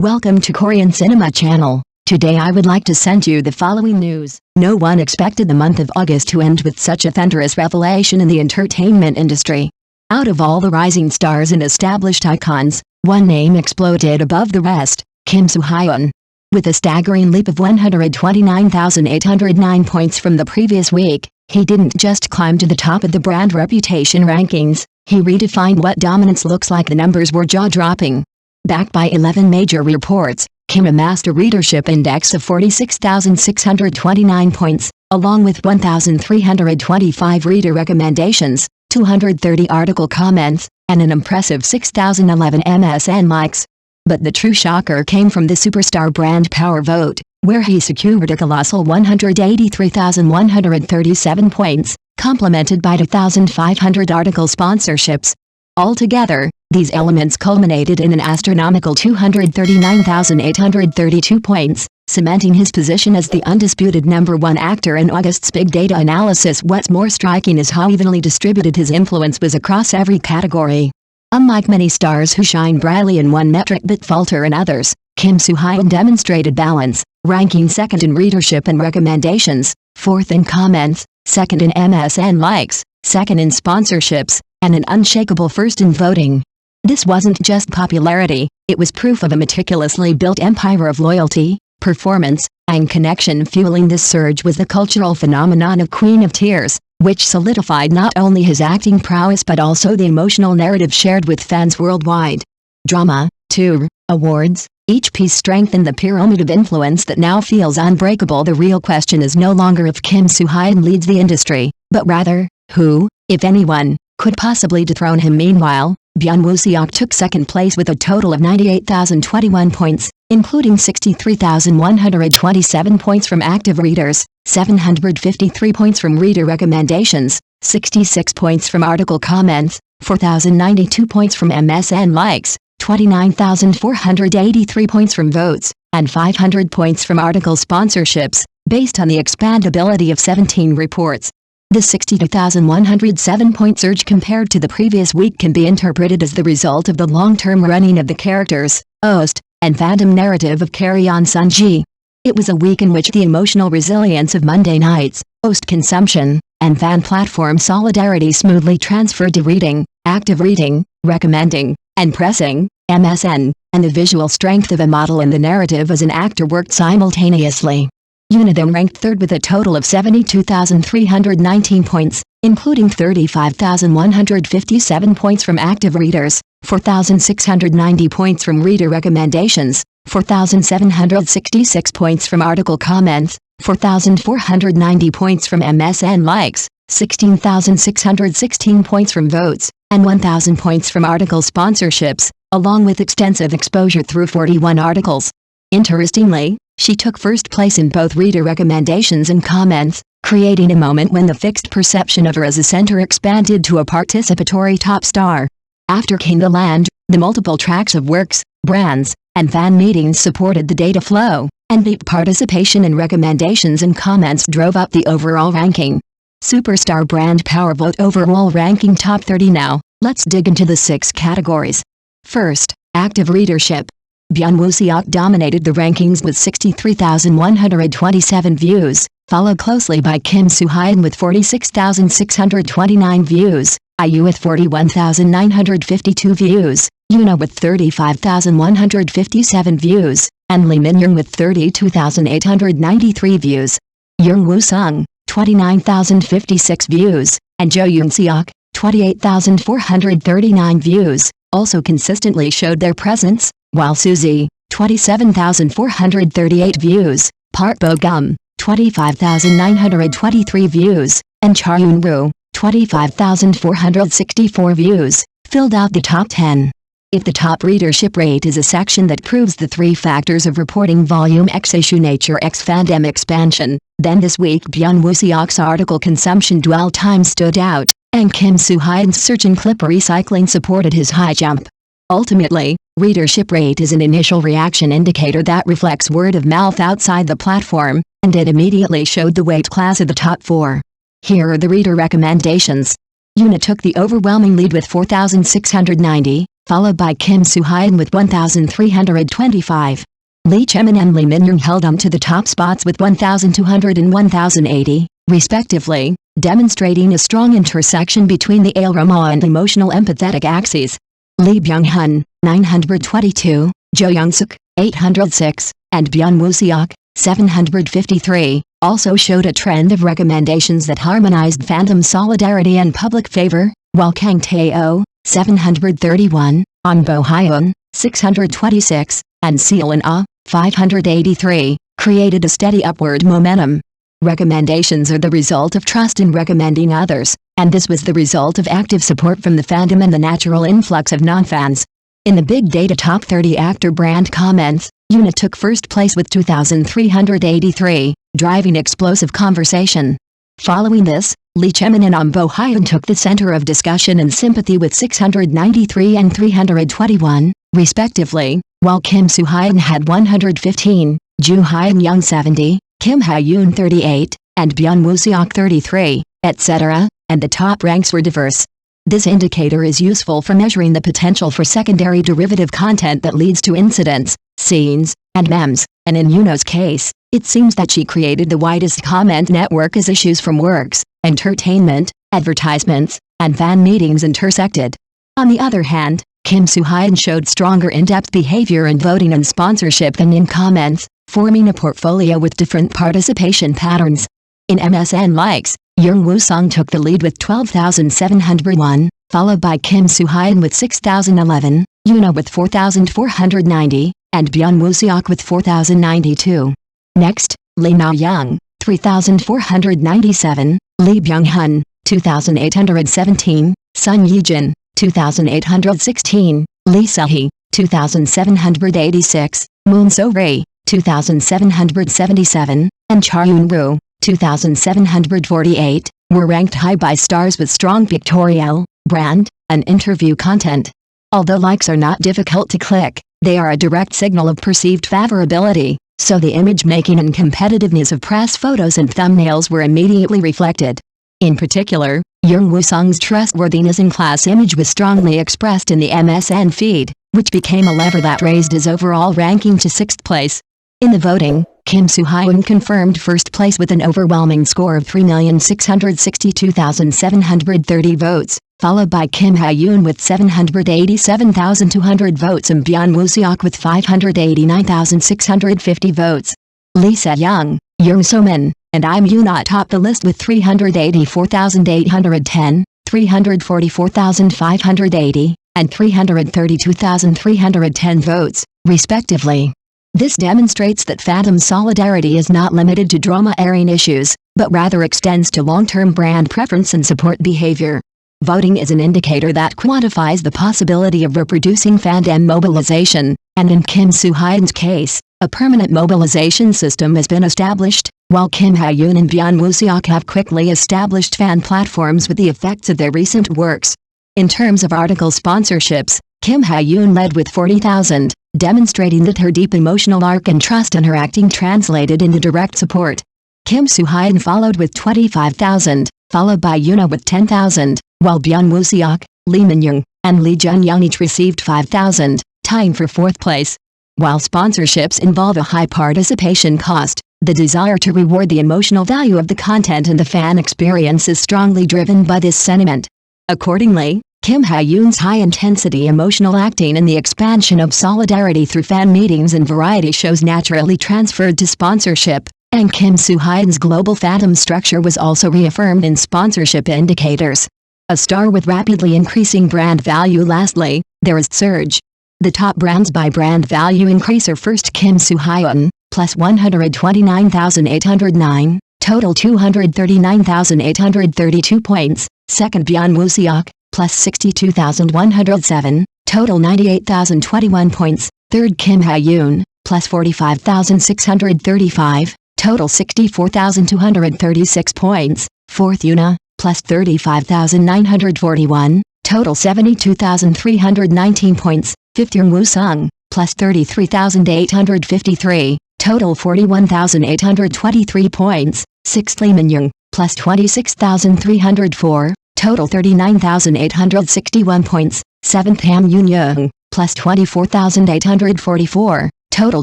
Welcome to Korean Cinema Channel. Today I would like to send you the following news. No one expected the month of August to end with such a thunderous revelation in the entertainment industry. Out of all the rising stars and established icons, one name exploded above the rest, Kim Soo-hyun. With a staggering leap of 129,809 points from the previous week, he didn't just climb to the top of the brand reputation rankings, he redefined what dominance looks like. The numbers were jaw-dropping. Backed by 11 major reports, Kim amassed a readership index of 46,629 points, along with 1,325 reader recommendations, 230 article comments, and an impressive 6,011 MSN likes. But the true shocker came from the superstar brand power vote, where he secured a colossal 183,137 points, complemented by 2,500 article sponsorships. Altogether, these elements culminated in an astronomical 239,832 points, cementing his position as the undisputed #1 actor in August's big data analysis. What's more striking is how evenly distributed his influence was across every category. Unlike many stars who shine brightly in one metric but falter in others, Kim Soo-hyun demonstrated balance, ranking second in readership and recommendations, fourth in comments, second in MSN likes, second in sponsorships, and an unshakable first in voting. This wasn't just popularity, it was proof of a meticulously built empire of loyalty, performance, and connection. Fueling this surge was the cultural phenomenon of Queen of Tears, which solidified not only his acting prowess but also the emotional narrative shared with fans worldwide. Drama, tour, awards, each piece strengthened the pyramid of influence that now feels unbreakable. The real question is no longer if Kim Soo-hyun leads the industry, but rather, who, if anyone, could possibly dethrone him. Meanwhile, Byun Woo-seok took second place with a total of 98,021 points, including 63,127 points from active readers, 753 points from reader recommendations, 66 points from article comments, 4,092 points from MSN likes, 29,483 points from votes, and 500 points from article sponsorships, based on the expandability of 17 reports. The 62,107-point surge compared to the previous week can be interpreted as the result of the long-term running of the characters, Ost, and fandom narrative of Carry On Sunji. It was a week in which the emotional resilience of Monday nights, Ost consumption, and fan platform solidarity smoothly transferred to reading, active reading, recommending, and pressing, MSN, and the visual strength of a model and the narrative as an actor worked simultaneously. Yoona then ranked third with a total of 72,319 points, including 35,157 points from active readers, 4,690 points from reader recommendations, 4,766 points from article comments, 4,490 points from MSN likes, 16,616 points from votes, and 1,000 points from article sponsorships, along with extensive exposure through 41 articles. Interestingly, she took first place in both reader recommendations and comments, creating a moment when the fixed perception of her as a center expanded to a participatory top star. After came the land, the multiple tracks of works, brands, and fan meetings supported the data flow, and deep participation in recommendations and comments drove up the overall ranking. Superstar Brand Power Vote overall ranking top 30 now. Let's dig into the 6 categories. First, active readership. Byun Woo-seok dominated the rankings with 63,127 views, followed closely by Kim Soo-hyun with 46,629 views, IU with 41,952 views, Yoona with 35,157 views, and Lee Min-young with 32,893 views. Young Woo-sung, 29,056 views, and Jo Yoon-seok, 28,439 views, also consistently showed their presence, while Suzy, 27,438 views, Park Bo-gum, 25,923 views, and Cha-eun-woo, 25,464 views, filled out the top 10. If the top readership rate is a section that proves the 3 factors of reporting volume x issue nature x fandom expansion, then this week Byun Woo-seok's article consumption dwell time stood out, and Kim Soo-hyun's search and clip recycling supported his high jump. Ultimately, readership rate is an initial reaction indicator that reflects word of mouth outside the platform, and it immediately showed the weight class of the top 4. Here are the reader recommendations. Yoona took the overwhelming lead with 4,690, followed by Kim Soo-hyun with 1,325. Lee Chaemin and Lee Min-young held on to the top spots with 1,200 and 1,080, respectively, demonstrating a strong intersection between the aroma and emotional empathetic axes. Lee Byung-hun, 922, Jo Young-suk, 806, and Byun Woo-seok, 753, also showed a trend of recommendations that harmonized fandom solidarity and public favor, while Kang Tae-oh, 731, Ahn Bo-hyun, 626, and Seol-in-ah, 583, created a steady upward momentum. Recommendations are the result of trust in recommending others, and this was the result of active support from the fandom and the natural influx of non-fans. In the Big Data Top 30 Actor Brand Comments, Yoona took first place with 2,383, driving explosive conversation. Following this, Lee Chaemin and Ahn Bo-hyun took the center of discussion and sympathy with 693 and 321, respectively, while Kim Soo-hyun had 115, Joo Hyun-young 70, Kim Hae-in 38, and Byun Woo-seok 33, etc., and the top ranks were diverse. This indicator is useful for measuring the potential for secondary derivative content that leads to incidents, scenes, and memes, and in Yoona's case, it seems that she created the widest comment network as issues from works, entertainment, advertisements, and fan meetings intersected. On the other hand, Kim Soo-hyun showed stronger in-depth behavior in voting and sponsorship than in comments, forming a portfolio with different participation patterns. In MSN likes, Young Woo-sung took the lead with 12,701, followed by Kim Soo-hyun with 6,011, Yoona with 4,490, and Byun Woo-seok with 4,092. Next, Lee Na-young, 3,497, Lee Byung-hun, 2,817, Sun Ye-jin, 2,816, Lee Se-hee, 2,786, Moon So-ri, 2,777, and Cha-eun-woo, 2,748, were ranked high by stars with strong pictorial, brand, and interview content. Although likes are not difficult to click, they are a direct signal of perceived favorability, so the image-making and competitiveness of press photos and thumbnails were immediately reflected. In particular, Young Woo-sung's trustworthiness in class image was strongly expressed in the MSN feed, which became a lever that raised his overall ranking to 6th place. In the voting, Kim Soo-hyun confirmed first place with an overwhelming score of 3,662,730 votes, followed by Kim Hae-in with 787,200 votes and Byun Woo-seok with 589,650 votes. Lee Se-young, Yoon So-min, and Yoona topped the list with 384,810, 344,580, and 332,310 votes, respectively. This demonstrates that fandom solidarity is not limited to drama-airing issues, but rather extends to long-term brand preference and support behavior. Voting is an indicator that quantifies the possibility of reproducing fandom mobilization, and in Kim Soo-hyun's case, a permanent mobilization system has been established, while Kim Hae-in and Byun Woo-seok have quickly established fan platforms with the effects of their recent works. In terms of article sponsorships, Kim Hae-in led with 40,000, demonstrating that her deep emotional arc and trust in her acting translated into direct support. Kim Soo-hyun followed with 25,000, followed by Yoona with 10,000, while Byun Woo-seok, Lee Min-young, and Lee Jun-young each received 5,000, tying for 4th place. While sponsorships involve a high participation cost, the desire to reward the emotional value of the content and the fan experience is strongly driven by this sentiment. Accordingly, Kim Hae-in's high-intensity emotional acting and the expansion of solidarity through fan meetings and variety shows naturally transferred to sponsorship, and Kim Soo-hyun's global fandom structure was also reaffirmed in sponsorship indicators. A star with rapidly increasing brand value. Lastly, there is surge. The top brands by brand value increase are first Kim Soo-hyun, plus 129,809, total 239,832 points, second Byun Woo-seok, plus 62,107, total 98,021 points, third Kim Hae-in, plus 45,635, total 64,236 points, fourth Yoona, plus 35,941, total 72,319 points, fifth Young Woo-sung, plus 33,853, total 41,823 points, sixth Lee Min-young, plus 26,304, total 39,861 points, 7th Ham-yoon, plus 24,844, total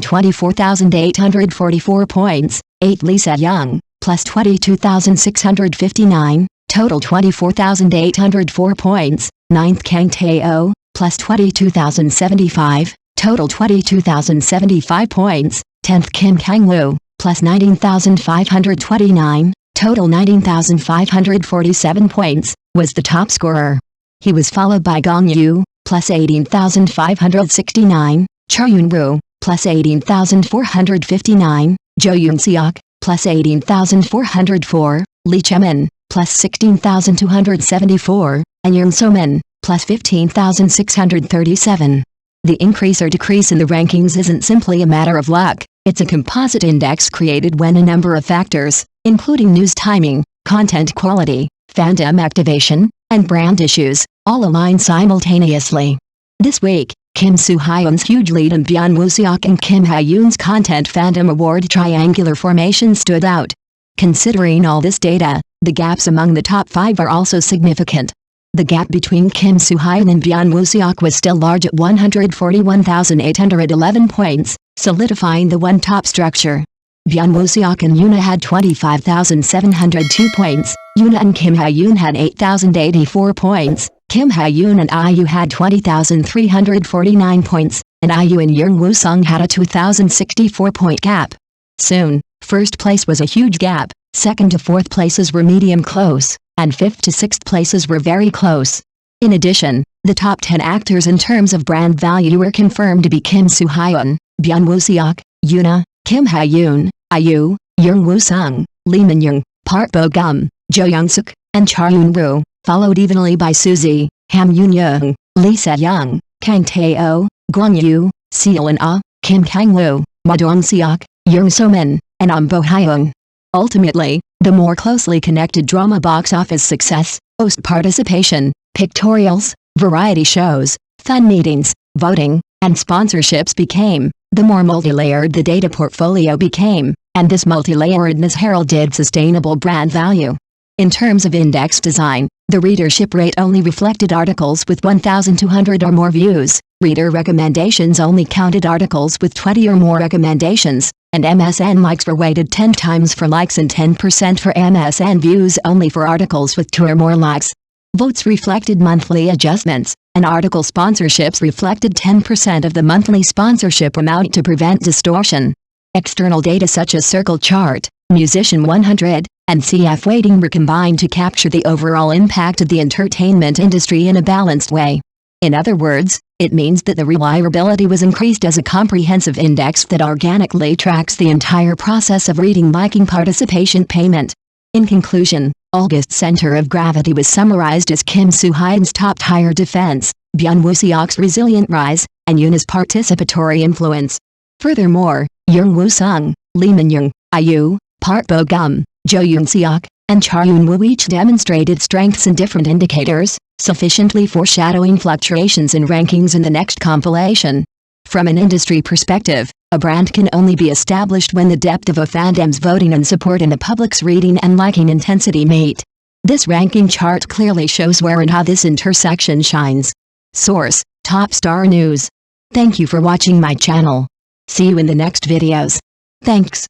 24,844 points. 8th Lee Se-young, plus 22,659, total 24,804 points. 9th Kang Tae-oh, plus 22,075, total 22,075 points. 10th Kim Kang-woo, plus 19,529, total 19,547 points, was the top scorer. He was followed by Gong-yu, plus 18,569, Cha-eun-woo, plus 18,459, Jo-yoon-seok, plus 18,404, Lee Che-min, plus 16,274, and Yoon So-min, plus 15,637. The increase or decrease in the rankings isn't simply a matter of luck, it's a composite index created when a number of factors, including news timing, content quality, fandom activation, and brand issues, all align simultaneously. This week, Kim Soo-hyun's huge lead in Byun Woo-seok and Kim Hae-in's content fandom award triangular formation stood out. Considering all this data, the gaps among the top 5 are also significant. The gap between Kim Soo-hyun and Byun Woo-seok was still large at 141,811 points, solidifying the one-top structure. Byun Woo-seok and Yoona had 25,702 points, Yoona and Kim Hae-in had 8,084 points, Kim Hae-in and IU had 20,349 points, and IU and Yoon Woo-sung had a 2,064-point gap. Soon, first place was a huge gap, second to fourth places were medium close, and fifth to sixth places were very close. In addition, the top 10 actors in terms of brand value were confirmed to be Kim Soo-hyun, Byun Woo-seok, Yoona, Kim Hae-in, IU, Yoon Woo-sung, Lee Min-young, Park Bo-gum, Jo Young-suk, and Cha-eun-woo, followed evenly by Suzy, Ham-yoon, Lee Se-young, Kang Tae-oh, Gwang-yu, Seo-in-ah, Kim Kang-woo, Ma Dong-seok, Yoon So-min, and Bo-hyung. Ultimately, the more closely connected drama box office success, host participation, pictorials, variety shows, fan meetings, voting, and sponsorships became, the more multi-layered the data portfolio became, and this multi-layeredness heralded sustainable brand value. In terms of index design, the readership rate only reflected articles with 1,200 or more views, reader recommendations only counted articles with 20 or more recommendations, and MSN likes were weighted 10 times for likes and 10% for MSN views only for articles with 2 or more likes. Votes reflected monthly adjustments, and article sponsorships reflected 10% of the monthly sponsorship amount to prevent distortion. External data such as Circle Chart, Musician 100, and CF weighting were combined to capture the overall impact of the entertainment industry in a balanced way. In other words, it means that the reliability was increased as a comprehensive index that organically tracks the entire process of reading, liking, participation, payment. In conclusion, August's center of gravity was summarized as Kim Soo-hyun's top-tier defense, Byun Woo-seok's resilient rise, and Yoona's participatory influence. Furthermore, Yoon Woo-sung, Lee Min-young, IU, Park Bo-gum, Jo Yoon-seok, and Cha-eun-woo each demonstrated strengths in different indicators, sufficiently foreshadowing fluctuations in rankings in the next compilation. From an industry perspective, a brand can only be established when the depth of a fandom's voting and support and the public's reading and liking intensity meet. This ranking chart clearly shows where and how this intersection shines. Source: Top Star News. Thank you for watching my channel. See you in the next videos. Thanks.